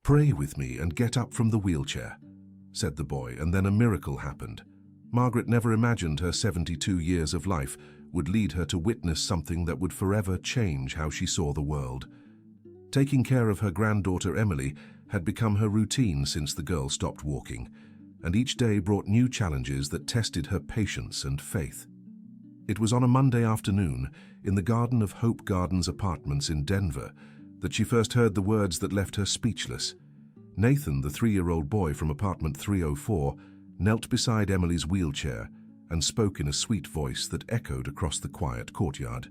"Pray with me and get up from the wheelchair," said the boy, and then a miracle happened. Margaret never imagined her 72 years of life would lead her to witness something that would forever change how she saw the world. Taking care of her granddaughter Emily had become her routine since the girl stopped walking, and each day brought new challenges that tested her patience and faith. It was on a Monday afternoon, in the garden of Hope Gardens Apartments in Denver, that she first heard the words that left her speechless. Nathan, the 3-year-old boy from apartment 304, knelt beside Emily's wheelchair and spoke in a sweet voice that echoed across the quiet courtyard.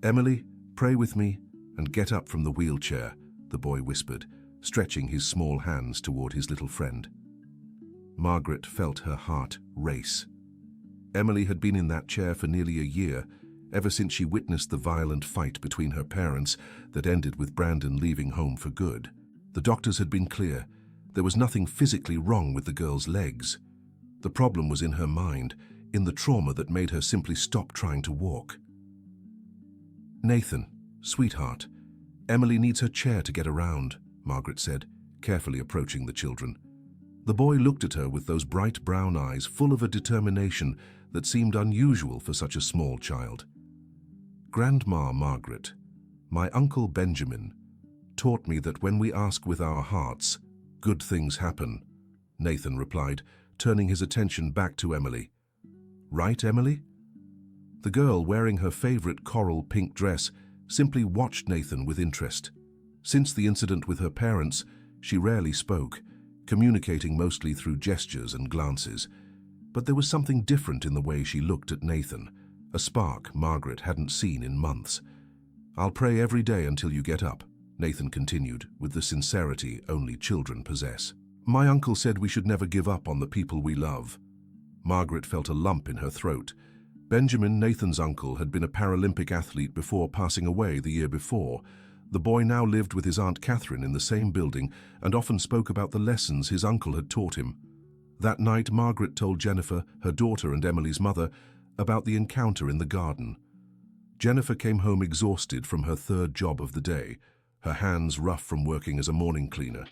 "Emily, pray with me and get up from the wheelchair," the boy whispered, stretching his small hands toward his little friend. Margaret felt her heart race. Emily had been in that chair for nearly a year, ever since she witnessed the violent fight between her parents that ended with Brandon leaving home for good. The doctors had been clear. There was nothing physically wrong with the girl's legs. The problem was in her mind, in the trauma that made her simply stop trying to walk. "Nathan, sweetheart, Emily needs her chair to get around," Margaret said, carefully approaching the children. The boy looked at her with those bright brown eyes full of a determination that seemed unusual for such a small child. "Grandma Margaret, my uncle Benjamin, taught me that when we ask with our hearts, good things happen," Nathan replied, turning his attention back to Emily. "Right, Emily?" The girl, wearing her favorite coral pink dress, simply watched Nathan with interest. Since the incident with her parents, she rarely spoke, communicating mostly through gestures and glances. But there was something different in the way she looked at Nathan, a spark Margaret hadn't seen in months. "I'll pray every day until you get up," Nathan continued, with the sincerity only children possess. "My uncle said we should never give up on the people we love." Margaret felt a lump in her throat. Benjamin, Nathan's uncle, had been a Paralympic athlete before passing away the year before. The boy now lived with his Aunt Catherine in the same building and often spoke about the lessons his uncle had taught him. That night, Margaret told Jennifer, her daughter and Emily's mother, about the encounter in the garden. Jennifer came home exhausted from her third job of the day, her hands rough from working as a morning cleaner,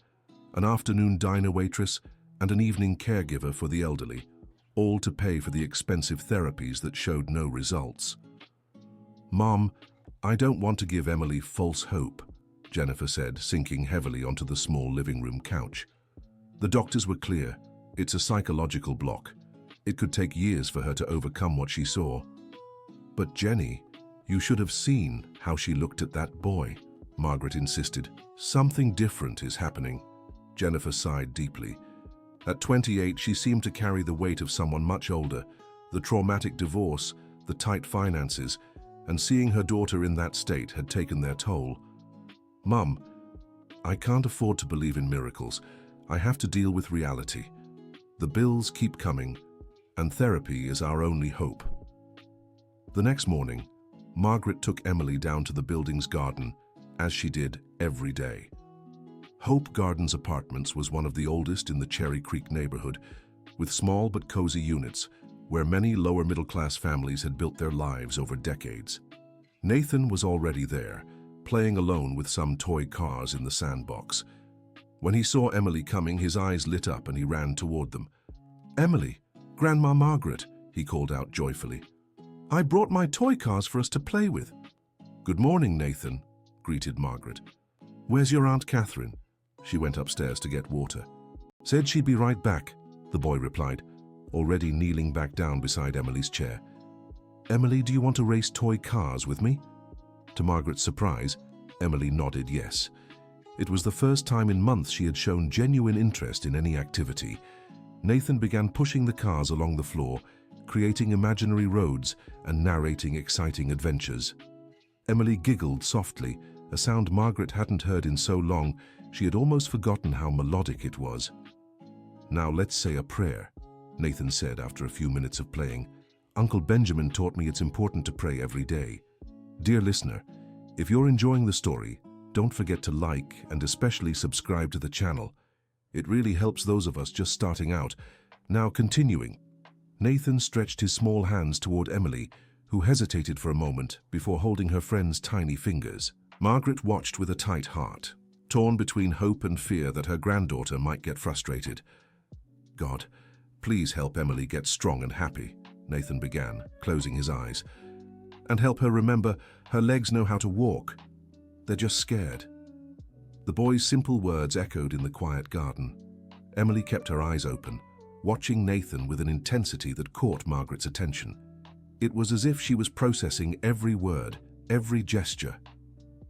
an afternoon diner waitress, and an evening caregiver for the elderly, all to pay for the expensive therapies that showed no results. "Mom, I don't want to give Emily false hope," Jennifer said, sinking heavily onto the small living room couch. "The doctors were clear. It's a psychological block. It could take years for her to overcome what she saw." "But Jenny, you should have seen how she looked at that boy," Margaret insisted. "Something different is happening." Jennifer sighed deeply. At 28, she seemed to carry the weight of someone much older, the traumatic divorce, the tight finances, and seeing her daughter in that state had taken their toll. "Mum, I can't afford to believe in miracles. I have to deal with reality. The bills keep coming, and therapy is our only hope." The next morning, Margaret took Emily down to the building's garden, as she did every day. Hope Gardens Apartments was one of the oldest in the Cherry Creek neighborhood, with small but cozy units where many lower middle-class families had built their lives over decades. Nathan was already there, playing alone with some toy cars in the sandbox. When he saw Emily coming, his eyes lit up and he ran toward them. "Emily, Grandma Margaret," he called out joyfully. "I brought my toy cars for us to play with." "Good morning, Nathan," greeted Margaret. "Where's your Aunt Catherine?" She went upstairs to get water. "Said she'd be right back," the boy replied, already kneeling back down beside Emily's chair. "Emily, do you want to race toy cars with me?" To Margaret's surprise, Emily nodded yes. It was the first time in months she had shown genuine interest in any activity. Nathan began pushing the cars along the floor, creating imaginary roads and narrating exciting adventures. Emily giggled softly, a sound Margaret hadn't heard in so long she had almost forgotten how melodic it was. "Now let's say a prayer," Nathan said after a few minutes of playing. "Uncle Benjamin taught me it's important to pray every day." Dear listener, if you're enjoying the story, don't forget to like and especially subscribe to the channel. It really helps those of us just starting out. Now continuing. Nathan stretched his small hands toward Emily, who hesitated for a moment before holding her friend's tiny fingers. Margaret watched with a tight heart. torn between hope and fear that her granddaughter might get frustrated. God, please help Emily get strong and happy, Nathan began, closing his eyes. And help her remember her legs know how to walk. They're just scared. The boy's simple words echoed in the quiet garden. Emily kept her eyes open, watching Nathan with an intensity that caught Margaret's attention. It was as if she was processing every word, every gesture.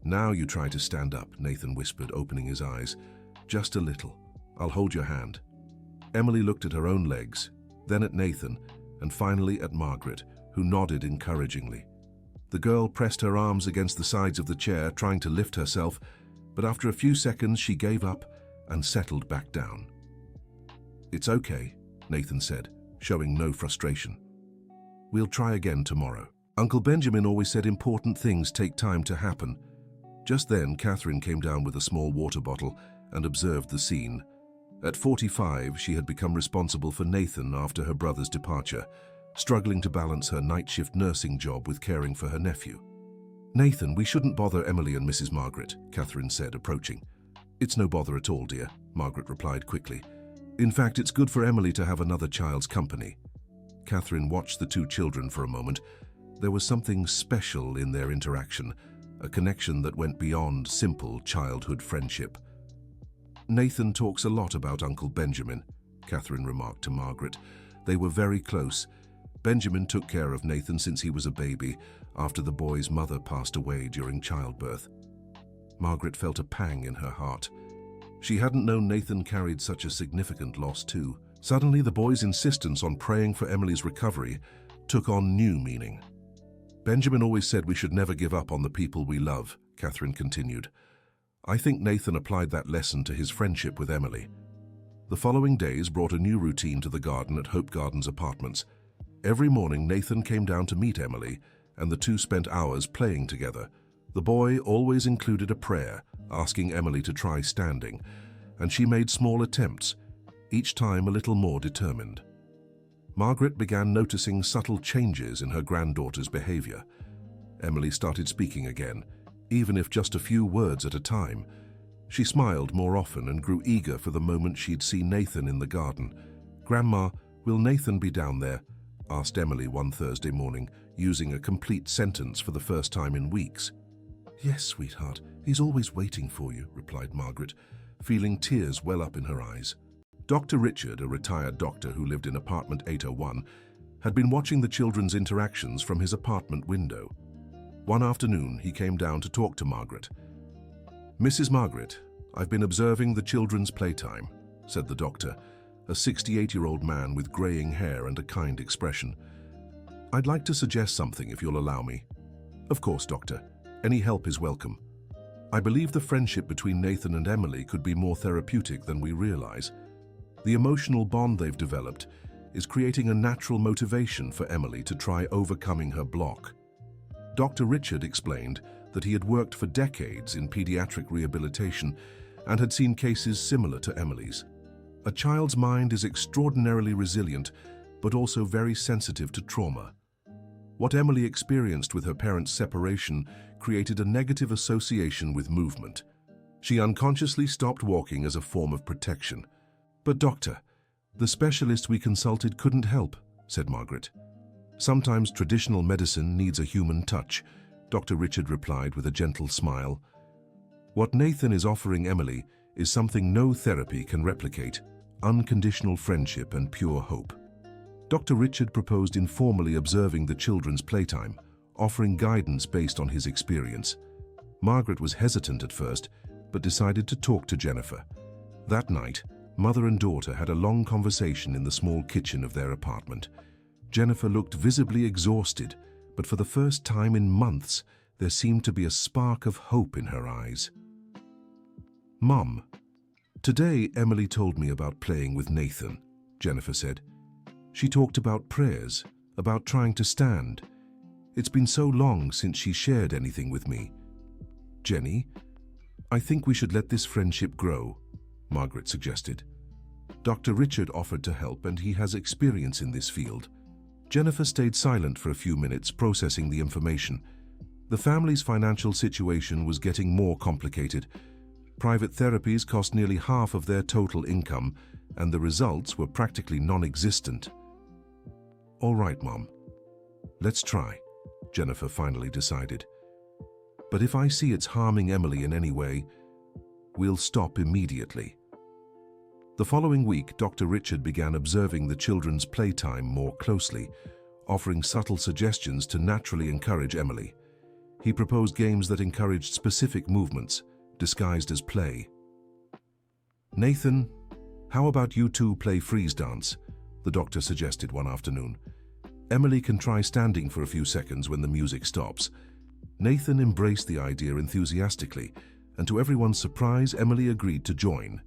Now you try to stand up, Nathan whispered, opening his eyes. Just a little. I'll hold your hand. Emily looked at her own legs, then at Nathan, and finally at Margaret, who nodded encouragingly. The girl pressed her arms against the sides of the chair, trying to lift herself, but after a few seconds she gave up and settled back down. It's okay, Nathan said, showing no frustration. We'll try again tomorrow. Uncle Benjamin always said important things take time to happen. Just then, Catherine came down with a small water bottle and observed the scene. At 45, she had become responsible for Nathan after her brother's departure, struggling to balance her night shift nursing job with caring for her nephew. Nathan, we shouldn't bother Emily and Mrs. Margaret, Catherine said, approaching. It's no bother at all, dear, Margaret replied quickly. In fact, it's good for Emily to have another child's company. Catherine watched the two children for a moment. There was something special in their interaction, a connection that went beyond simple childhood friendship. Nathan talks a lot about Uncle Benjamin, Catherine remarked to Margaret. They were very close. Benjamin took care of Nathan since he was a baby, after the boy's mother passed away during childbirth. Margaret felt a pang in her heart. She hadn't known Nathan carried such a significant loss too. Suddenly, the boy's insistence on praying for Emily's recovery took on new meaning. Benjamin always said we should never give up on the people we love, Catherine continued. I think Nathan applied that lesson to his friendship with Emily. The following days brought a new routine to the garden at Hope Gardens Apartments. Every morning, Nathan came down to meet Emily, and the two spent hours playing together. The boy always included a prayer, asking Emily to try standing, and she made small attempts, each time a little more determined. Margaret began noticing subtle changes in her granddaughter's behavior. Emily started speaking again, even if just a few words at a time. She smiled more often and grew eager for the moment she'd see Nathan in the garden. "Grandma, will Nathan be down there?" asked Emily one Thursday morning, using a complete sentence for the first time in weeks. "Yes, sweetheart, he's always waiting for you," replied Margaret, feeling tears well up in her eyes. Dr. Richard, a retired doctor who lived in apartment 801, had been watching the children's interactions from his apartment window. One afternoon, he came down to talk to Margaret. "Mrs. Margaret, I've been observing the children's playtime," said the doctor, a 68-year-old man with graying hair and a kind expression. "I'd like to suggest something if you'll allow me." "Of course, doctor. Any help is welcome. I believe the friendship between Nathan and Emily could be more therapeutic than we realize. The emotional bond they've developed is creating a natural motivation for Emily to try overcoming her block." Dr. Richard explained that he had worked for decades in pediatric rehabilitation and had seen cases similar to Emily's. A child's mind is extraordinarily resilient, but also very sensitive to trauma. What Emily experienced with her parents' separation created a negative association with movement. She unconsciously stopped walking as a form of protection. "But doctor, the specialist we consulted couldn't help," said Margaret. "Sometimes traditional medicine needs a human touch," Dr. Richard replied with a gentle smile. "What Nathan is offering Emily is something no therapy can replicate: unconditional friendship and pure hope." Dr. Richard proposed informally observing the children's playtime, offering guidance based on his experience. Margaret was hesitant at first, but decided to talk to Jennifer. That night, mother and daughter had a long conversation in the small kitchen of their apartment. Jennifer looked visibly exhausted, but for the first time in months, there seemed to be a spark of hope in her eyes. "Mom, today Emily told me about playing with Nathan," Jennifer said. "She talked about prayers, about trying to stand. It's been so long since she shared anything with me." "Jenny, I think we should let this friendship grow," Margaret suggested. "Dr. Richard offered to help, and he has experience in this field." Jennifer stayed silent for a few minutes, processing the information. The family's financial situation was getting more complicated. Private therapies cost nearly half of their total income, and the results were practically non-existent. "All right, Mom. Let's try," Jennifer finally decided. "But if I see it's harming Emily in any way, we'll stop immediately." The following week, Dr. Richard began observing the children's playtime more closely, offering subtle suggestions to naturally encourage Emily. He proposed games that encouraged specific movements, disguised as play. "Nathan, how about you two play freeze dance?" the doctor suggested one afternoon. "Emily can try standing for a few seconds when the music stops." Nathan embraced the idea enthusiastically, and to everyone's surprise, Emily agreed to join.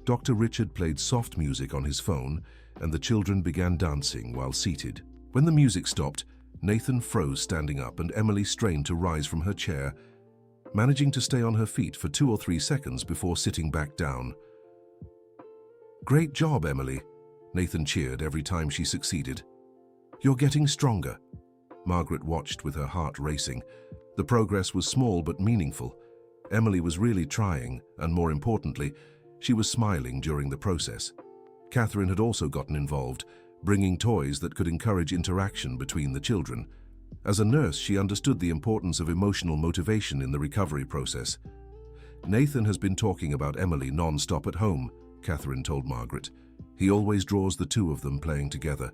Dr. Richard played soft music on his phone, and the children began dancing while seated. When the music stopped, Nathan froze standing up, and Emily strained to rise from her chair, managing to stay on her feet for 2 or 3 seconds before sitting back down. "Great job, Emily," Nathan cheered every time she succeeded. "You're getting stronger." Margaret watched with her heart racing. The progress was small but meaningful. Emily was really trying, and more importantly, she was smiling during the process. Catherine had also gotten involved, bringing toys that could encourage interaction between the children. As a nurse, she understood the importance of emotional motivation in the recovery process. "Nathan has been talking about Emily non-stop at home," Catherine told Margaret. "He always draws the two of them playing together,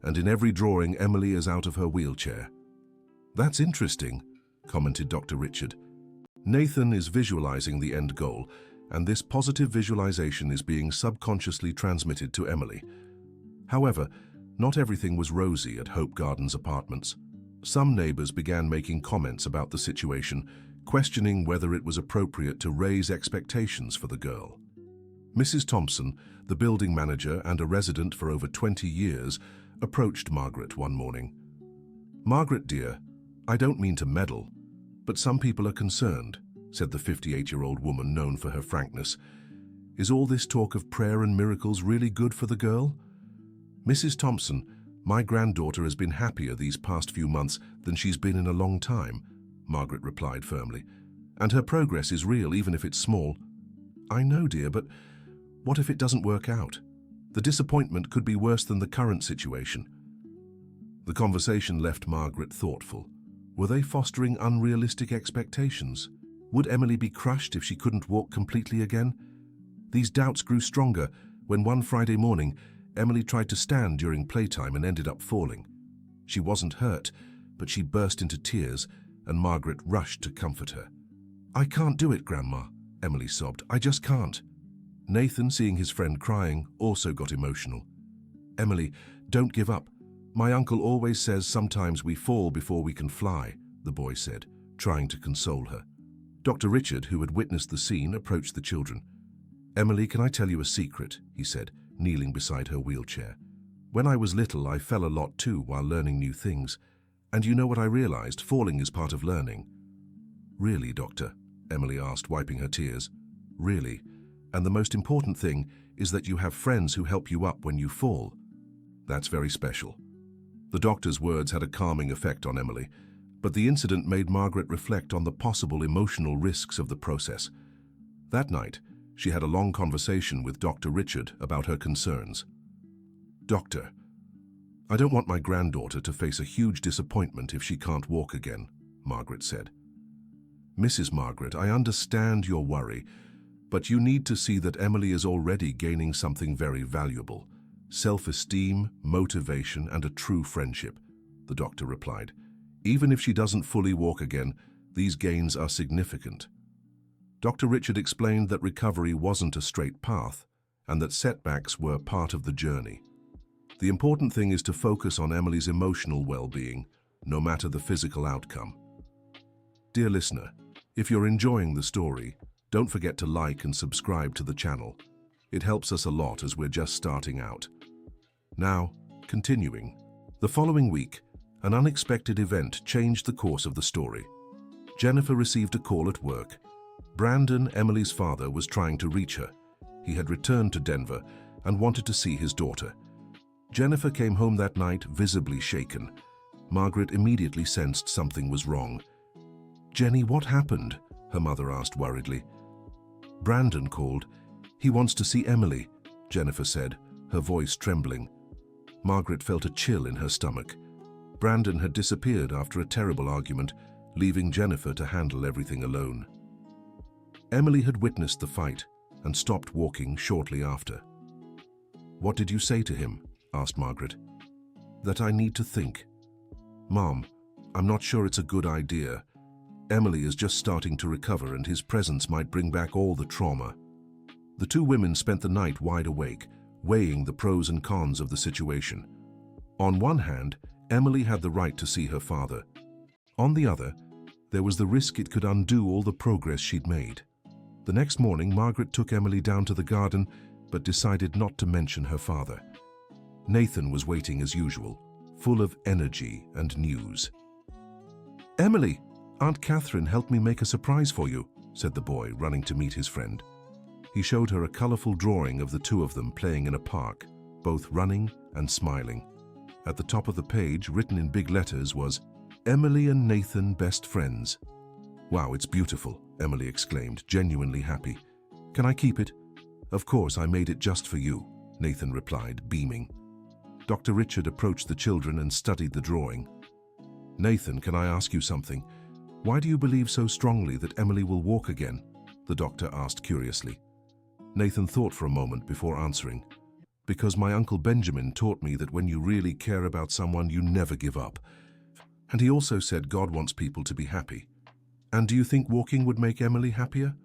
and in every drawing, Emily is out of her wheelchair." "That's interesting," commented Dr. Richard. "Nathan is visualizing the end goal, and this positive visualization is being subconsciously transmitted to Emily." However, not everything was rosy at Hope Gardens Apartments. Some neighbors began making comments about the situation, questioning whether it was appropriate to raise expectations for the girl. Mrs. Thompson, the building manager and a resident for over 20 years, approached Margaret one morning. "Margaret, dear, I don't mean to meddle, but some people are concerned," said the 58-year-old woman known for her frankness. "Is all this talk of prayer and miracles really good for the girl?" "Mrs. Thompson, my granddaughter has been happier these past few months than she's been in a long time," Margaret replied firmly. "And her progress is real, even if it's small." "I know, dear, but what if it doesn't work out? The disappointment could be worse than the current situation." The conversation left Margaret thoughtful. Were they fostering unrealistic expectations? Would Emily be crushed if she couldn't walk completely again? These doubts grew stronger when one Friday morning, Emily tried to stand during playtime and ended up falling. She wasn't hurt, but she burst into tears, and Margaret rushed to comfort her. "I can't do it, Grandma," Emily sobbed. "I just can't." Nathan, seeing his friend crying, also got emotional. "Emily, don't give up. My uncle always says sometimes we fall before we can fly," the boy said, trying to console her. Dr. Richard, who had witnessed the scene, approached the children. "Emily, can I tell you a secret?" he said, kneeling beside her wheelchair. "When I was little, I fell a lot too while learning new things. And you know what I realized? Falling is part of learning." "Really, Doctor?" Emily asked, wiping her tears. "Really. And the most important thing is that you have friends who help you up when you fall. That's very special." The doctor's words had a calming effect on Emily, but the incident made Margaret reflect on the possible emotional risks of the process. That night, she had a long conversation with Dr. Richard about her concerns. "Doctor, I don't want my granddaughter to face a huge disappointment if she can't walk again," Margaret said. "Mrs. Margaret, I understand your worry, but you need to see that Emily is already gaining something very valuable: self-esteem, motivation, and a true friendship," the doctor replied. "Even if she doesn't fully walk again, these gains are significant." Dr. Richard explained that recovery wasn't a straight path, and that setbacks were part of the journey. The important thing is to focus on Emily's emotional well-being, no matter the physical outcome. Dear listener, if you're enjoying the story, don't forget to like and subscribe to the channel. It helps us a lot as we're just starting out. Now, continuing. The following week, an unexpected event changed the course of the story. Jennifer received a call at work. Brandon, Emily's father, was trying to reach her. He had returned to Denver and wanted to see his daughter. Jennifer came home that night visibly shaken. Margaret immediately sensed something was wrong. "Jenny, what happened?" her mother asked worriedly. Brandon called. "He wants to see Emily," Jennifer said, her voice trembling. Margaret felt a chill in her stomach. Brandon had disappeared after a terrible argument, leaving Jennifer to handle everything alone. Emily had witnessed the fight and stopped walking shortly after. "What did you say to him?" asked Margaret. "That I need to think. Mom, I'm not sure it's a good idea. Emily is just starting to recover and his presence might bring back all the trauma." The two women spent the night wide awake, weighing the pros and cons of the situation. On one hand, Emily had the right to see her father. On the other, there was the risk it could undo all the progress she'd made. The next morning, Margaret took Emily down to the garden, but decided not to mention her father. Nathan was waiting as usual, full of energy and news. "Emily, Aunt Catherine helped me make a surprise for you," said the boy, running to meet his friend. He showed her a colorful drawing of the two of them playing in a park, both running and smiling. At the top of the page, written in big letters, was, "Emily and Nathan, best friends." "Wow, it's beautiful," Emily exclaimed, genuinely happy. "Can I keep it?" "Of course, I made it just for you," Nathan replied, beaming. Dr. Richard approached the children and studied the drawing. "Nathan, can I ask you something? Why do you believe so strongly that Emily will walk again?" the doctor asked curiously. Nathan thought for a moment before answering. "Because my Uncle Benjamin taught me that when you really care about someone, you never give up. And he also said God wants people to be happy." "And do you think walking would make Emily happier?"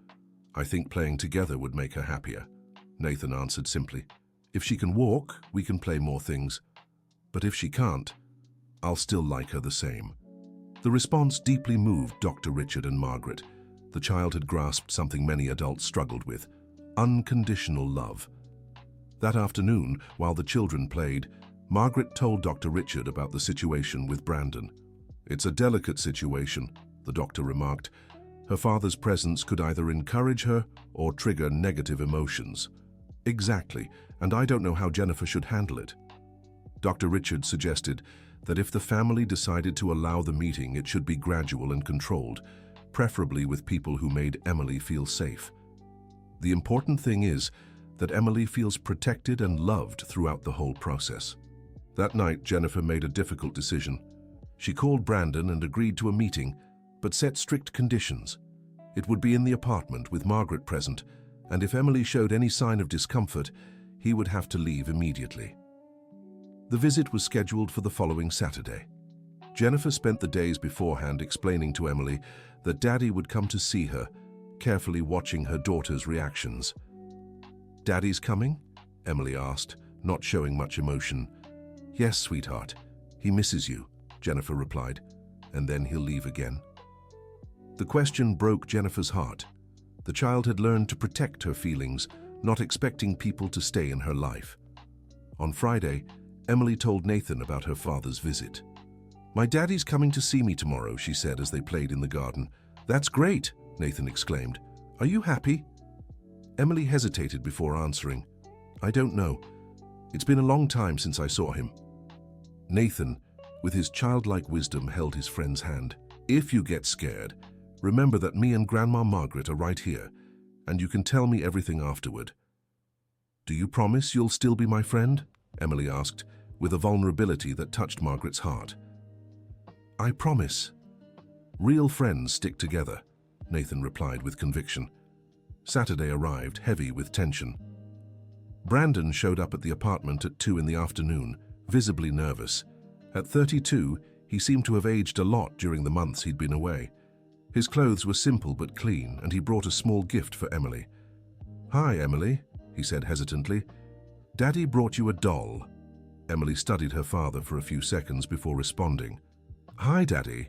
"I think playing together would make her happier," Nathan answered simply. "If she can walk, we can play more things. But if she can't, I'll still like her the same." The response deeply moved Dr. Richard and Margaret. The child had grasped something many adults struggled with: unconditional love. That afternoon, while the children played, Margaret told Dr. Richard about the situation with Brandon. "It's a delicate situation," the doctor remarked. "Her father's presence could either encourage her or trigger negative emotions." "Exactly, and I don't know how Jennifer should handle it." Dr. Richard suggested that if the family decided to allow the meeting, it should be gradual and controlled, preferably with people who made Emily feel safe. The important thing is that Emily feels protected and loved throughout the whole process. That night, Jennifer made a difficult decision. She called Brandon and agreed to a meeting, but set strict conditions. It would be in the apartment with Margaret present, and if Emily showed any sign of discomfort, he would have to leave immediately. The visit was scheduled for the following Saturday. Jennifer spent the days beforehand explaining to Emily that Daddy would come to see her, carefully watching her daughter's reactions. "Daddy's coming?" Emily asked, not showing much emotion. "Yes, sweetheart. He misses you," Jennifer replied. "And then he'll leave again." The question broke Jennifer's heart. The child had learned to protect her feelings, not expecting people to stay in her life. On Friday, Emily told Nathan about her father's visit. "My daddy's coming to see me tomorrow," she said as they played in the garden. "That's great," Nathan exclaimed. "Are you happy?" Emily hesitated before answering. "I don't know. It's been a long time since I saw him." Nathan, with his childlike wisdom, held his friend's hand. "If you get scared, remember that me and Grandma Margaret are right here, and you can tell me everything afterward." "Do you promise you'll still be my friend?" Emily asked, with a vulnerability that touched Margaret's heart. "I promise. Real friends stick together," Nathan replied with conviction. Saturday arrived, heavy with tension. Brandon showed up at the apartment at 2 in the afternoon, visibly nervous. At 32, he seemed to have aged a lot during the months he'd been away. His clothes were simple but clean, and he brought a small gift for Emily. "Hi, Emily," he said hesitantly. "Daddy brought you a doll." Emily studied her father for a few seconds before responding. "Hi, Daddy."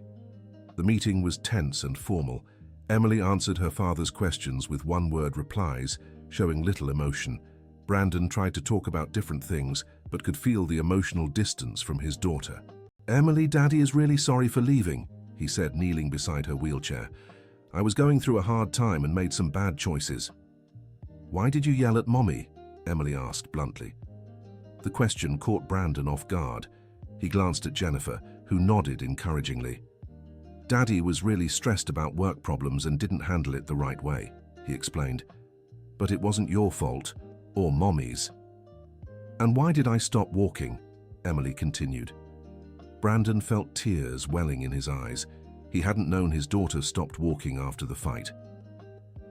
The meeting was tense and formal. Emily answered her father's questions with one-word replies, showing little emotion. Brandon tried to talk about different things, but could feel the emotional distance from his daughter. "Emily, Daddy is really sorry for leaving," he said, kneeling beside her wheelchair. "I was going through a hard time and made some bad choices." "Why did you yell at Mommy?" Emily asked bluntly. The question caught Brandon off guard. He glanced at Jennifer, who nodded encouragingly. "Daddy was really stressed about work problems and didn't handle it the right way," he explained. but it wasn't your fault, or Mommy's. And why did I stop walking? Emily continued. Brandon felt tears welling in his eyes. He hadn't known his daughter stopped walking after the fight.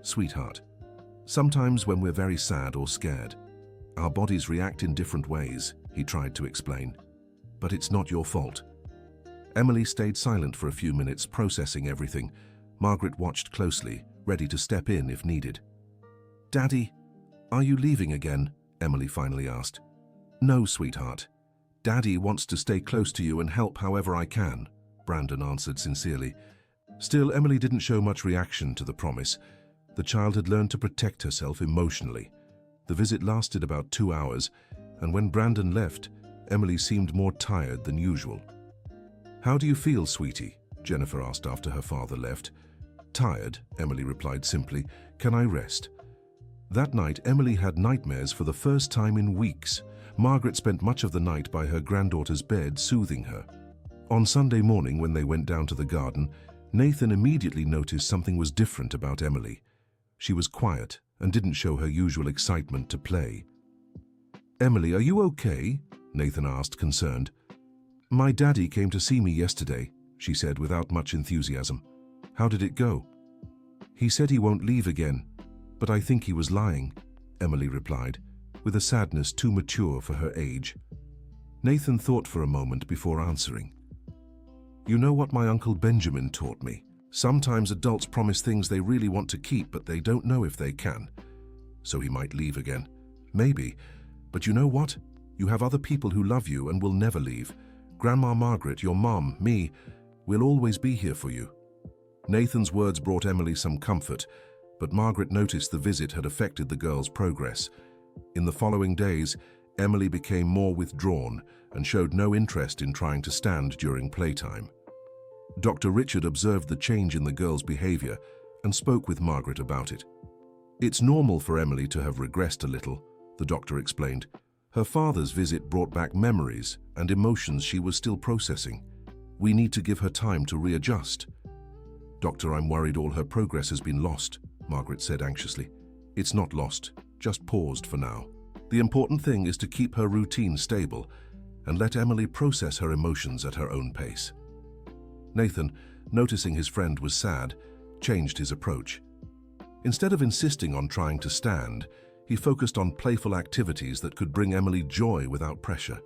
Sweetheart, sometimes when we're very sad or scared, our bodies react in different ways, he tried to explain. But it's not your fault. Emily stayed silent for a few minutes, processing everything. Margaret watched closely, ready to step in if needed. Daddy, are you leaving again? Emily finally asked. No, sweetheart. Daddy wants to stay close to you and help however I can, Brandon answered sincerely. Still, Emily didn't show much reaction to the promise. The child had learned to protect herself emotionally. The visit lasted about 2 hours, and when Brandon left, Emily seemed more tired than usual. How do you feel, sweetie? Jennifer asked after her father left. Tired, Emily replied simply. Can I rest? That night, Emily had nightmares for the first time in weeks. Margaret spent much of the night by her granddaughter's bed, soothing her. On Sunday morning, when they went down to the garden, Nathan immediately noticed something was different about Emily. She was quiet and didn't show her usual excitement to play. Emily, are you okay? Nathan asked, concerned. My daddy came to see me yesterday, she said without much enthusiasm. How did it go? He said he won't leave again, but I think he was lying, Emily replied, with a sadness too mature for her age. Nathan thought for a moment before answering. You know what my Uncle Benjamin taught me? Sometimes adults promise things they really want to keep, but they don't know if they can. So he might leave again. Maybe. But you know what? You have other people who love you and will never leave. Grandma Margaret, your mom, me, we'll always be here for you. Nathan's words brought Emily some comfort, but Margaret noticed the visit had affected the girl's progress. In the following days, Emily became more withdrawn and showed no interest in trying to stand during playtime. Dr. Richard observed the change in the girl's behavior and spoke with Margaret about it. It's normal for Emily to have regressed a little, the doctor explained. Her father's visit brought back memories and emotions she was still processing. We need to give her time to readjust. Doctor, I'm worried all her progress has been lost, Margaret said anxiously. It's not lost, just paused for now. The important thing is to keep her routine stable and let Emily process her emotions at her own pace. Nathan, noticing his friend was sad, changed his approach. Instead of insisting on trying to stand, he focused on playful activities that could bring Emily joy without pressure.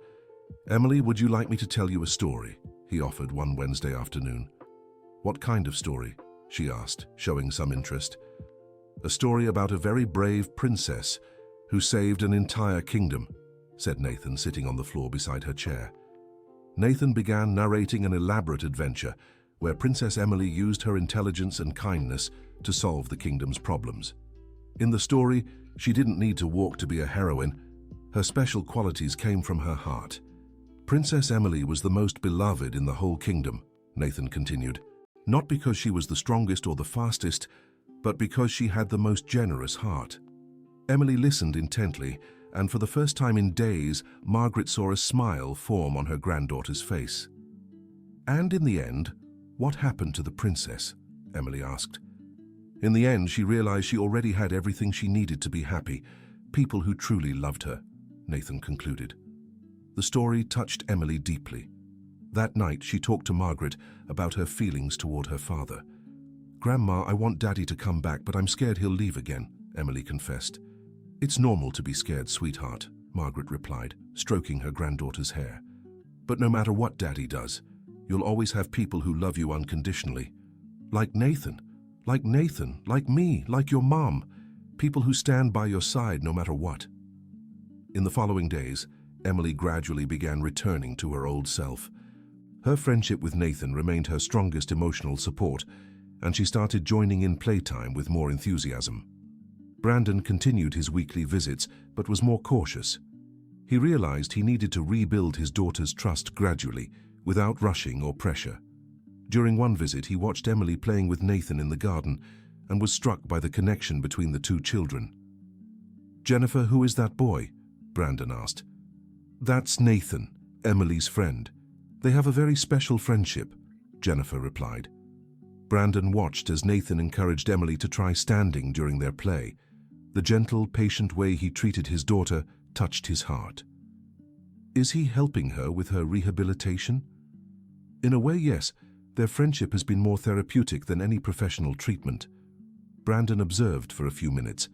Emily, would you like me to tell you a story? He offered one Wednesday afternoon. What kind of story? She asked, showing some interest. A story about a very brave princess who saved an entire kingdom, said Nathan, sitting on the floor beside her chair. Nathan began narrating an elaborate adventure where Princess Emily used her intelligence and kindness to solve the kingdom's problems. In the story, she didn't need to walk to be a heroine. Her special qualities came from her heart. Princess Emily was the most beloved in the whole kingdom, Nathan continued, not because she was the strongest or the fastest, but because she had the most generous heart. Emily listened intently, and for the first time in days, Margaret saw a smile form on her granddaughter's face. And in the end, what happened to the princess? Emily asked. In the end, she realized she already had everything she needed to be happy, people who truly loved her, Nathan concluded. The story touched Emily deeply. That night, she talked to Margaret about her feelings toward her father. Grandma, I want Daddy to come back, but I'm scared he'll leave again, Emily confessed. It's normal to be scared, sweetheart, Margaret replied, stroking her granddaughter's hair. But no matter what Daddy does, you'll always have people who love you unconditionally. Like Nathan, like me, like your mom. People who stand by your side no matter what. In the following days, Emily gradually began returning to her old self. Her friendship with Nathan remained her strongest emotional support, and she started joining in playtime with more enthusiasm. Brandon continued his weekly visits, but was more cautious. He realized he needed to rebuild his daughter's trust gradually, without rushing or pressure. During one visit, he watched Emily playing with Nathan in the garden and was struck by the connection between the two children. Jennifer, who is that boy? Brandon asked. That's Nathan, Emily's friend. They have a very special friendship, Jennifer replied. Brandon watched as Nathan encouraged Emily to try standing during their play. The gentle, patient way he treated his daughter touched his heart. Is he helping her with her rehabilitation? In a way, yes. Their friendship has been more therapeutic than any professional treatment. Brandon observed for a few minutes.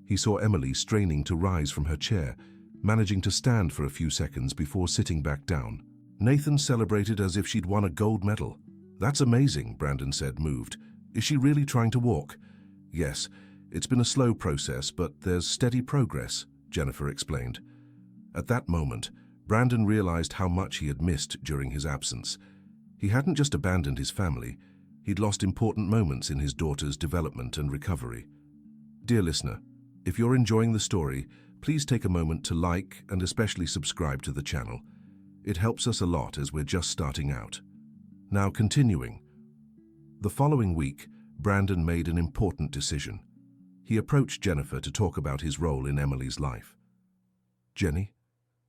He saw Emily straining to rise from her chair, managing to stand for a few seconds before sitting back down. Nathan celebrated as if she'd won a gold medal. That's amazing, Brandon said, moved. Is she really trying to walk? Yes, it's been a slow process, but there's steady progress, Jennifer explained. At that moment, Brandon realized how much he had missed during his absence. He hadn't just abandoned his family, he'd lost important moments in his daughter's development and recovery. Dear listener, if you're enjoying the story, please take a moment to like and especially subscribe to the channel. It helps us a lot as we're just starting out. Now continuing. The following week, Brandon made an important decision. He approached Jennifer to talk about his role in Emily's life. Jenny,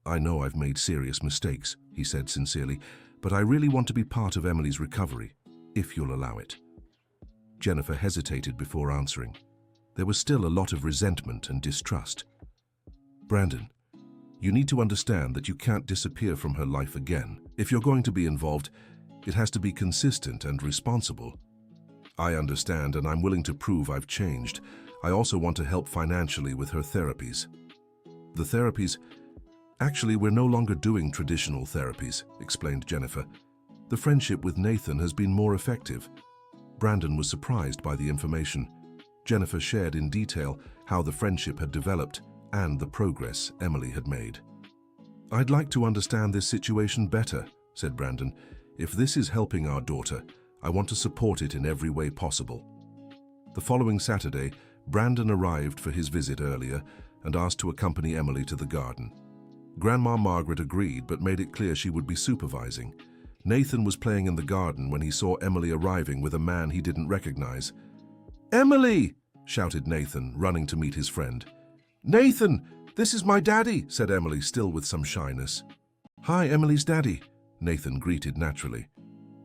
I know I've made serious mistakes, he said sincerely, but I really want to be part of Emily's recovery, if you'll allow it. Jennifer hesitated before answering. There was still a lot of resentment and distrust. Brandon, you need to understand that you can't disappear from her life again. If you're going to be involved, it has to be consistent and responsible. I understand, and I'm willing to prove I've changed. I also want to help financially with her therapies. The therapies? Actually, we're no longer doing traditional therapies, explained Jennifer. The friendship with Nathan has been more effective. Brandon was surprised by the information. Jennifer shared in detail how the friendship had developed and the progress Emily had made. I'd like to understand this situation better, said Brandon. If this is helping our daughter, I want to support it in every way possible. The following Saturday, Brandon arrived for his visit earlier and asked to accompany Emily to the garden. Grandma Margaret agreed but made it clear she would be supervising. Nathan was playing in the garden when he saw Emily arriving with a man he didn't recognize. "Emily!" shouted Nathan, running to meet his friend. "Nathan, this is my daddy," said Emily, still with some shyness. "Hi, Emily's daddy," Nathan greeted naturally.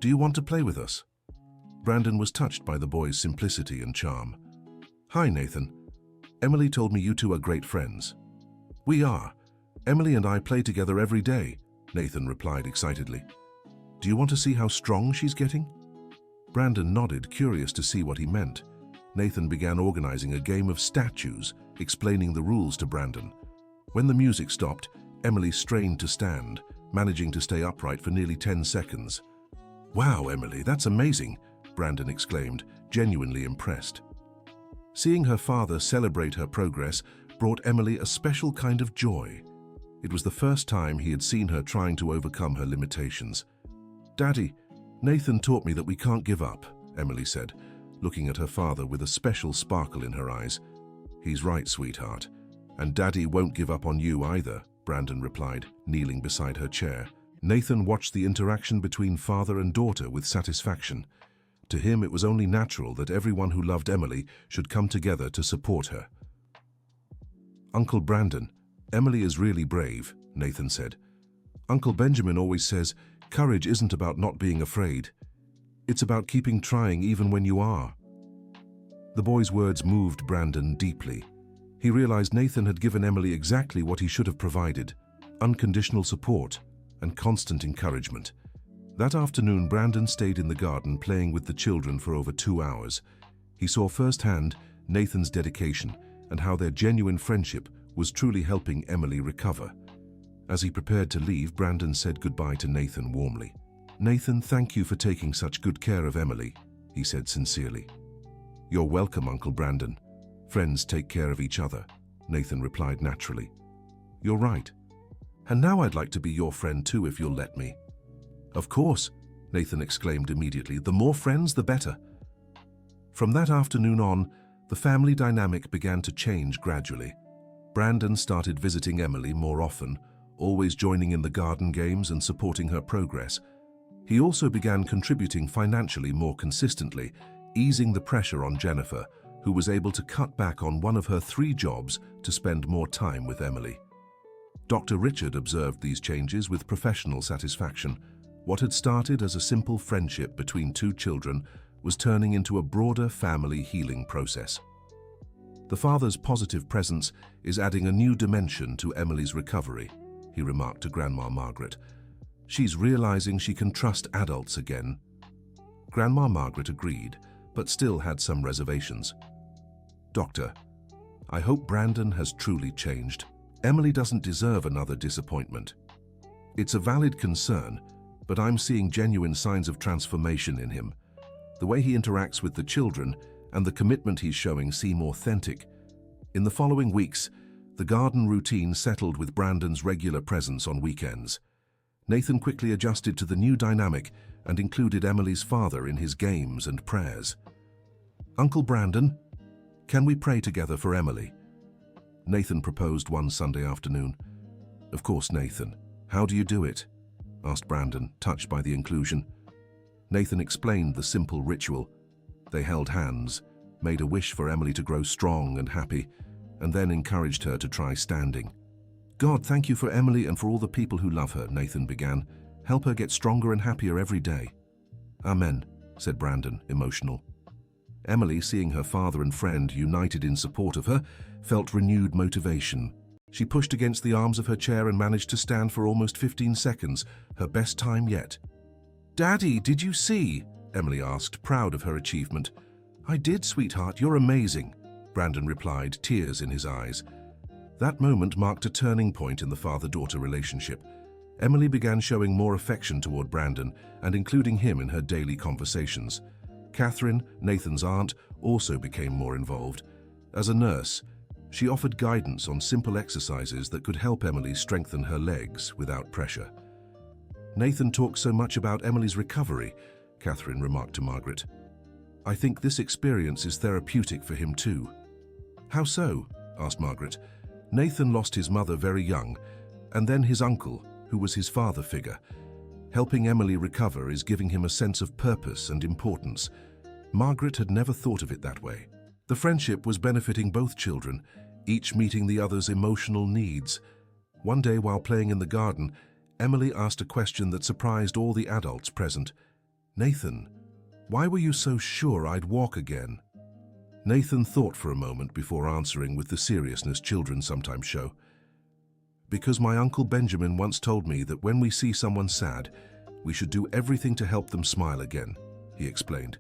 "Do you want to play with us?" Brandon was touched by the boy's simplicity and charm. "Hi, Nathan. Emily told me you two are great friends." "We are. Emily and I play together every day," Nathan replied excitedly. "Do you want to see how strong she's getting?" Brandon nodded, curious to see what he meant. Nathan began organizing a game of statues, explaining the rules to Brandon. When the music stopped, Emily strained to stand, managing to stay upright for nearly 10 seconds. "Wow, Emily, that's amazing," Brandon exclaimed, genuinely impressed. Seeing her father celebrate her progress brought Emily a special kind of joy. It was the first time he had seen her trying to overcome her limitations. "Daddy, Nathan taught me that we can't give up," Emily said, looking at her father with a special sparkle in her eyes. "He's right, sweetheart. And Daddy won't give up on you either," Brandon replied, kneeling beside her chair. Nathan watched the interaction between father and daughter with satisfaction. To him, it was only natural that everyone who loved Emily should come together to support her. "Uncle Brandon, Emily is really brave," Nathan said. "Uncle Benjamin always says, courage isn't about not being afraid. It's about keeping trying even when you are." The boy's words moved Brandon deeply. He realized Nathan had given Emily exactly what he should have provided: unconditional support and constant encouragement. That afternoon, Brandon stayed in the garden playing with the children for over 2 hours. He saw firsthand Nathan's dedication and how their genuine friendship was truly helping Emily recover. As he prepared to leave, Brandon said goodbye to Nathan warmly. "Nathan, thank you for taking such good care of Emily," he said sincerely. "You're welcome, Uncle Brandon. Friends take care of each other," Nathan replied naturally. "You're right. And now I'd like to be your friend too, if you'll let me." "Of course," Nathan exclaimed immediately. "The more friends, the better." From that afternoon on, the family dynamic began to change gradually. Brandon started visiting Emily more often, always joining in the garden games and supporting her progress. He also began contributing financially more consistently, easing the pressure on Jennifer, who was able to cut back on one of her 3 jobs to spend more time with Emily. Dr. Richard observed these changes with professional satisfaction. What had started as a simple friendship between 2 children was turning into a broader family healing process. The father's positive presence is adding a new dimension to Emily's recovery, he remarked to Grandma Margaret. She's realizing she can trust adults again. Grandma Margaret agreed, but still had some reservations. Doctor, I hope Brandon has truly changed. Emily doesn't deserve another disappointment. It's a valid concern, but I'm seeing genuine signs of transformation in him. The way he interacts with the children and the commitment he's showing seem authentic. In the following weeks, the garden routine settled with Brandon's regular presence on weekends. Nathan quickly adjusted to the new dynamic and included Emily's father in his games and prayers. Uncle Brandon, can we pray together for Emily? Nathan proposed one Sunday afternoon. Of course, Nathan. How do you do it? Asked Brandon, touched by the inclusion. Nathan explained the simple ritual. They held hands, made a wish for Emily to grow strong and happy, and then encouraged her to try standing. God, thank you for Emily and for all the people who love her, Nathan began. Help her get stronger and happier every day. Amen, said Brandon, emotional. Emily, seeing her father and friend united in support of her, felt renewed motivation. She pushed against the arms of her chair and managed to stand for almost 15 seconds, her best time yet. Daddy, did you see? Emily asked, proud of her achievement. I did, sweetheart, you're amazing, Brandon replied, tears in his eyes. That moment marked a turning point in the father-daughter relationship. Emily began showing more affection toward Brandon and including him in her daily conversations. Catherine, Nathan's aunt, also became more involved. As a nurse, she offered guidance on simple exercises that could help Emily strengthen her legs without pressure. Nathan talks so much about Emily's recovery, Catherine remarked to Margaret. I think this experience is therapeutic for him too. How so? Asked Margaret. Nathan lost his mother very young, and then his uncle, who was his father figure. Helping Emily recover is giving him a sense of purpose and importance. Margaret had never thought of it that way. The friendship was benefiting both children, each meeting the other's emotional needs. One day while playing in the garden, Emily asked a question that surprised all the adults present. Nathan, why were you so sure I'd walk again? Nathan thought for a moment before answering with the seriousness children sometimes show. Because my Uncle Benjamin once told me that when we see someone sad, we should do everything to help them smile again, he explained.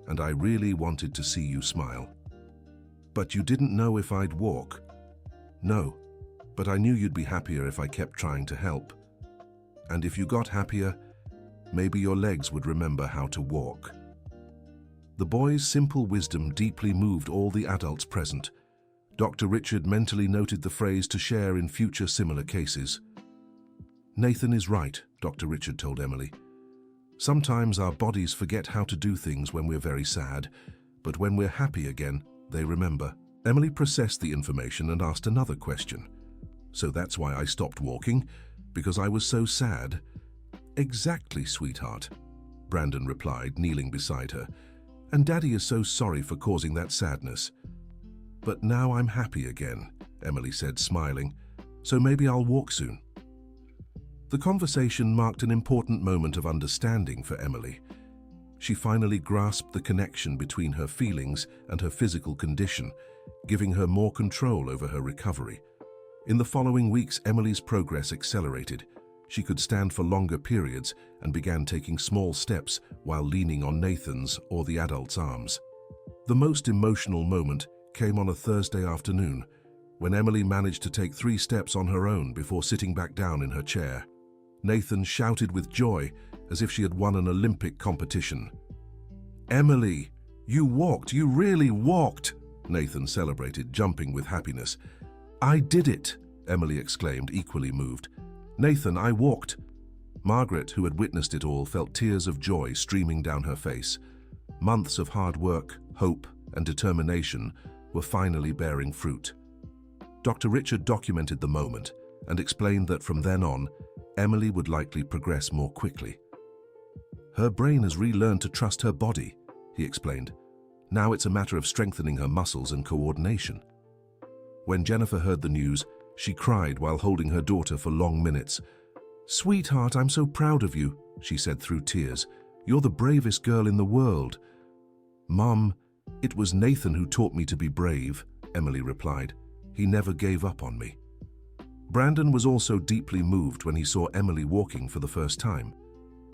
And I really wanted to see you smile. But you didn't know if I'd walk? No, but I knew you'd be happier if I kept trying to help. And if you got happier, maybe your legs would remember how to walk. The boy's simple wisdom deeply moved all the adults present. Dr. Richard mentally noted the phrase to share in future similar cases. Nathan is right, Dr. Richard told Emily. Sometimes our bodies forget how to do things when we're very sad, but when we're happy again, they remember. Emily processed the information and asked another question. So that's why I stopped walking? Because I was so sad? Exactly, sweetheart, Brandon replied, kneeling beside her. And Daddy is so sorry for causing that sadness. But now I'm happy again, Emily said, smiling. So maybe I'll walk soon. The conversation marked an important moment of understanding for Emily. She finally grasped the connection between her feelings and her physical condition, giving her more control over her recovery. In the following weeks, Emily's progress accelerated. She could stand for longer periods and began taking small steps while leaning on Nathan's or the adult's arms. The most emotional moment came on a Thursday afternoon, when Emily managed to take 3 steps on her own before sitting back down in her chair. Nathan shouted with joy, as if she had won an Olympic competition. Emily, you walked, you really walked, Nathan celebrated, jumping with happiness. I did it, Emily exclaimed, equally moved. Nathan, I walked. Margaret, who had witnessed it all, felt tears of joy streaming down her face. Months of hard work, hope, and determination were finally bearing fruit. Dr. Richard documented the moment and explained that from then on, Emily would likely progress more quickly. Her brain has relearned to trust her body, he explained. Now it's a matter of strengthening her muscles and coordination. When Jennifer heard the news, she cried while holding her daughter for long minutes. Sweetheart, I'm so proud of you, she said through tears. You're the bravest girl in the world. Mom, it was Nathan who taught me to be brave, Emily replied. "He never gave up on me." Brandon was also deeply moved when he saw Emily walking for the first time.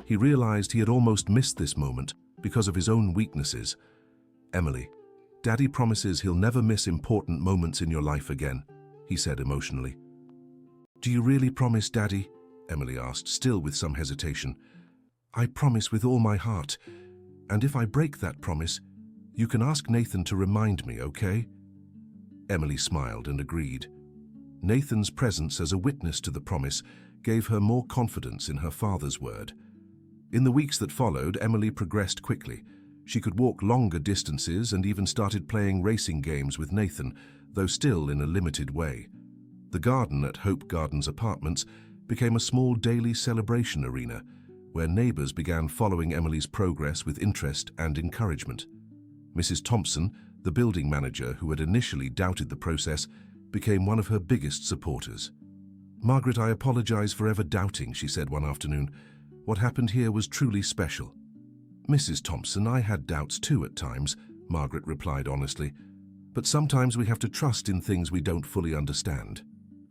He realized he had almost missed this moment because of his own weaknesses. "Emily, Daddy promises he'll never miss important moments in your life again," he said emotionally. "Do you really promise, Daddy?" Emily asked, still with some hesitation. "I promise with all my heart. And if I break that promise, you can ask Nathan to remind me, okay?" Emily smiled and agreed. Nathan's presence as a witness to the promise gave her more confidence in her father's word. In the weeks that followed, Emily progressed quickly. She could walk longer distances and even started playing racing games with Nathan, though still in a limited way. The garden at Hope Gardens Apartments became a small daily celebration arena, where neighbors began following Emily's progress with interest and encouragement. Mrs. Thompson, the building manager who had initially doubted the process, became one of her biggest supporters. "Margaret, I apologize for ever doubting," she said one afternoon. "What happened here was truly special." "Mrs. Thompson, I had doubts too at times," Margaret replied honestly. "But sometimes we have to trust in things we don't fully understand."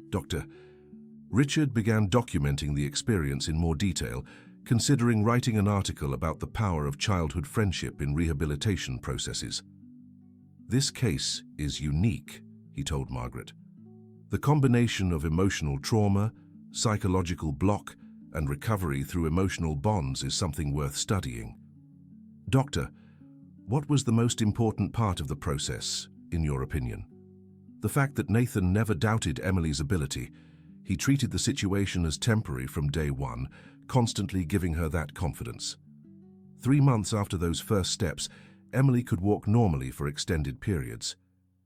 Dr. Richard began documenting the experience in more detail, considering writing an article about the power of childhood friendship in rehabilitation processes. "This case is unique," he told Margaret. "The combination of emotional trauma, psychological block, and recovery through emotional bonds is something worth studying." "Doctor, what was the most important part of the process, in your opinion?" "The fact that Nathan never doubted Emily's ability. He treated the situation as temporary from day one, constantly giving her that confidence. 3 months after those first steps, Emily could walk normally for extended periods.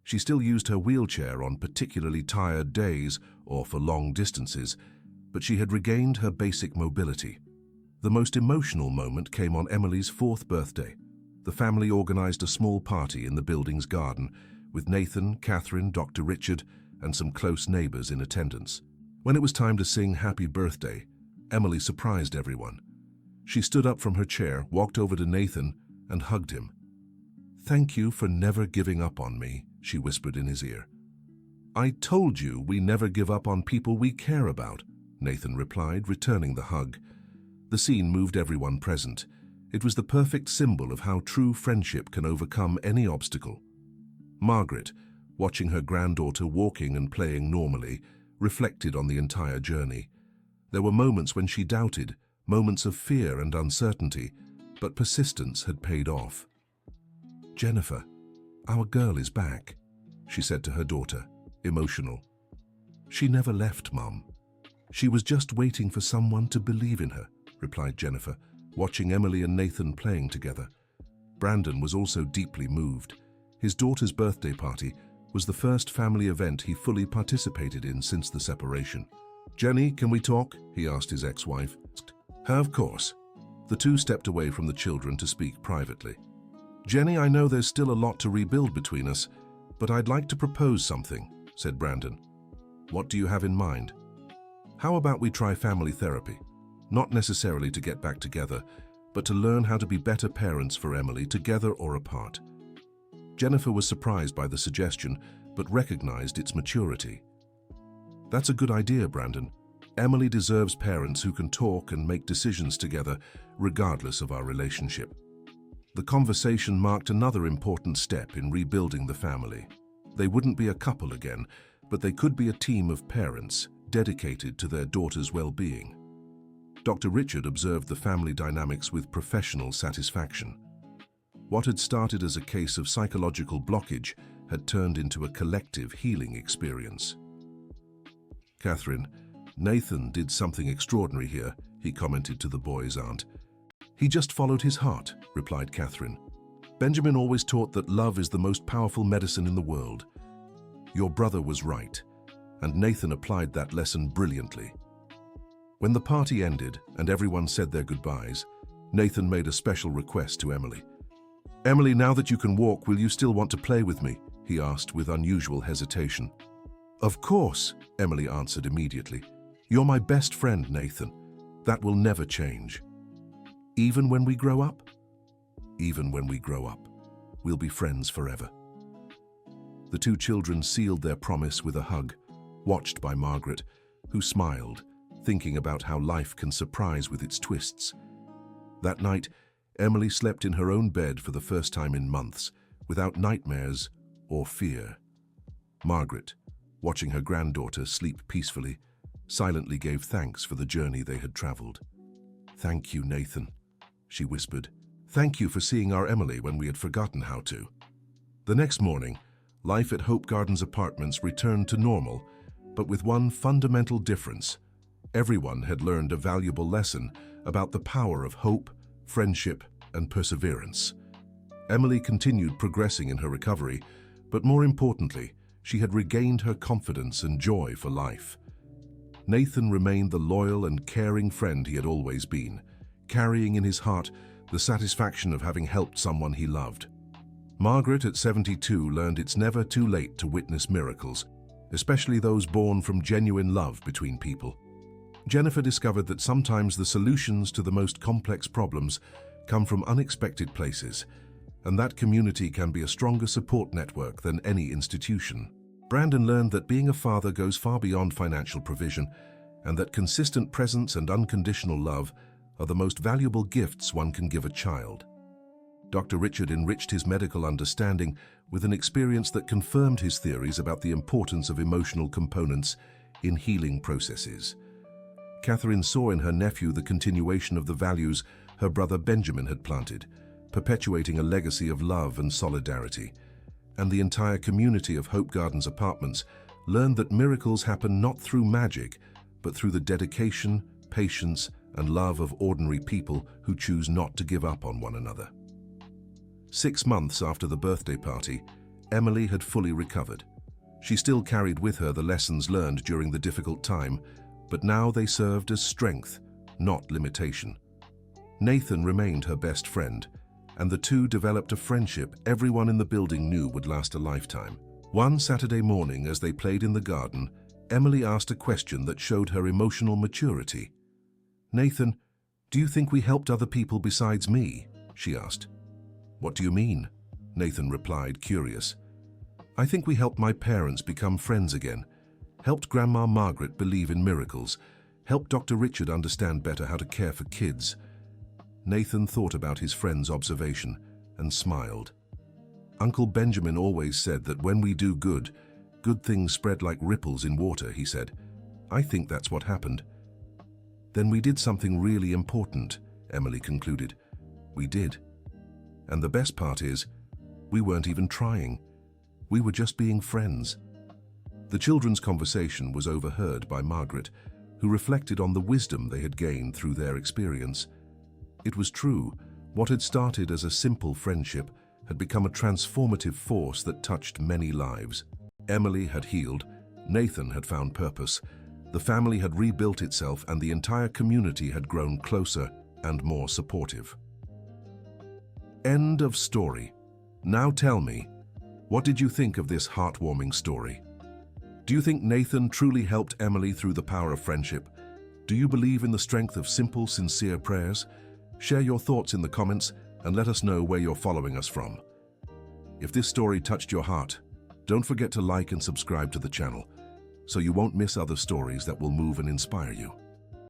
She still used her wheelchair on particularly tired days or for long distances, but she had regained her basic mobility. The most emotional moment came on Emily's 4th birthday. The family organized a small party in the building's garden, with Nathan, Catherine, Dr. Richard, and some close neighbors in attendance. When it was time to sing Happy Birthday, Emily surprised everyone. She stood up from her chair, walked over to Nathan, and hugged him. "Thank you for never giving up on me," she whispered in his ear. "I told you we never give up on people we care about," Nathan replied, returning the hug. The scene moved everyone present. It was the perfect symbol of how true friendship can overcome any obstacle. Margaret, watching her granddaughter walking and playing normally, reflected on the entire journey. There were moments when she doubted, moments of fear and uncertainty, but persistence had paid off. "Jennifer, our girl is back," she said to her daughter, emotional. "She never left, Mum. She was just waiting for someone to believe in her," replied Jennifer, watching Emily and Nathan playing together. Brandon was also deeply moved. His daughter's birthday party was the first family event he fully participated in since the separation. "Jenny, can we talk?" he asked his ex-wife. "Of course." The two stepped away from the children to speak privately. "Jenny, I know there's still a lot to rebuild between us, but I'd like to propose something," said Brandon. "What do you have in mind?" "How about we try family therapy? Not necessarily to get back together, but to learn how to be better parents for Emily, together or apart." Jennifer was surprised by the suggestion, but recognized its maturity. "That's a good idea, Brandon. Emily deserves parents who can talk and make decisions together, regardless of our relationship." The conversation marked another important step in rebuilding the family. They wouldn't be a couple again, but they could be a team of parents dedicated to their daughter's well-being. Dr. Richard observed the family dynamics with professional satisfaction. What had started as a case of psychological blockage had turned into a collective healing experience. "Catherine, Nathan did something extraordinary here," he commented to the boy's aunt. "He just followed his heart," replied Catherine. "Benjamin always taught that love is the most powerful medicine in the world. Your brother was right, and Nathan applied that lesson brilliantly." When the party ended and everyone said their goodbyes, Nathan made a special request to Emily. "Emily, now that you can walk, will you still want to play with me?" he asked with unusual hesitation. "Of course," Emily answered immediately. "You're my best friend, Nathan. That will never change." "Even when we grow up?" "Even when we grow up. We'll be friends forever." The two children sealed their promise with a hug, watched by Margaret, who smiled, thinking about how life can surprise with its twists. That night, Emily slept in her own bed for the first time in months, without nightmares or fear. Margaret, watching her granddaughter sleep peacefully, silently gave thanks for the journey they had traveled. "Thank you, Nathan," she whispered. "Thank you for seeing our Emily when we had forgotten how to." The next morning, life at Hope Gardens Apartments returned to normal, but with one fundamental difference. Everyone had learned a valuable lesson about the power of hope, friendship, and perseverance. Emily continued progressing in her recovery, but more importantly, she had regained her confidence and joy for life. Nathan remained the loyal and caring friend he had always been, carrying in his heart the satisfaction of having helped someone he loved. Margaret, at 72, learned it's never too late to witness miracles, especially those born from genuine love between people. Jennifer discovered that sometimes the solutions to the most complex problems come from unexpected places, and that community can be a stronger support network than any institution. Brandon learned that being a father goes far beyond financial provision, and that consistent presence and unconditional love are the most valuable gifts one can give a child. Dr. Richard enriched his medical understanding with an experience that confirmed his theories about the importance of emotional components in healing processes. Catherine saw in her nephew the continuation of the values her brother Benjamin had planted, perpetuating a legacy of love and solidarity. And the entire community of Hope Gardens Apartments learned that miracles happen not through magic, but through the dedication, patience, and love of ordinary people who choose not to give up on one another. 6 months after the birthday party, Emily had fully recovered. She still carried with her the lessons learned during the difficult time, but now they served as strength, not limitation. Nathan remained her best friend, and the two developed a friendship everyone in the building knew would last a lifetime. One Saturday morning, as they played in the garden, Emily asked a question that showed her emotional maturity. "Nathan, do you think we helped other people besides me?" she asked. "What do you mean?" Nathan replied, curious. "I think we helped my parents become friends again, helped Grandma Margaret believe in miracles, helped Dr. Richard understand better how to care for kids." Nathan thought about his friend's observation and smiled. "Uncle Benjamin always said that when we do good, good things spread like ripples in water," he said. "I think that's what happened." "Then we did something really important," Emily concluded. "We did. And the best part is, we weren't even trying. We were just being friends." The children's conversation was overheard by Margaret, who reflected on the wisdom they had gained through their experience. It was true, what had started as a simple friendship had become a transformative force that touched many lives. Emily had healed, Nathan had found purpose, the family had rebuilt itself, and the entire community had grown closer and more supportive. End of story. Now tell me, what did you think of this heartwarming story? Do you think Nathan truly helped Emily through the power of friendship? Do you believe in the strength of simple, sincere prayers? Share your thoughts in the comments and let us know where you're following us from. If this story touched your heart, don't forget to like and subscribe to the channel so you won't miss other stories that will move and inspire you.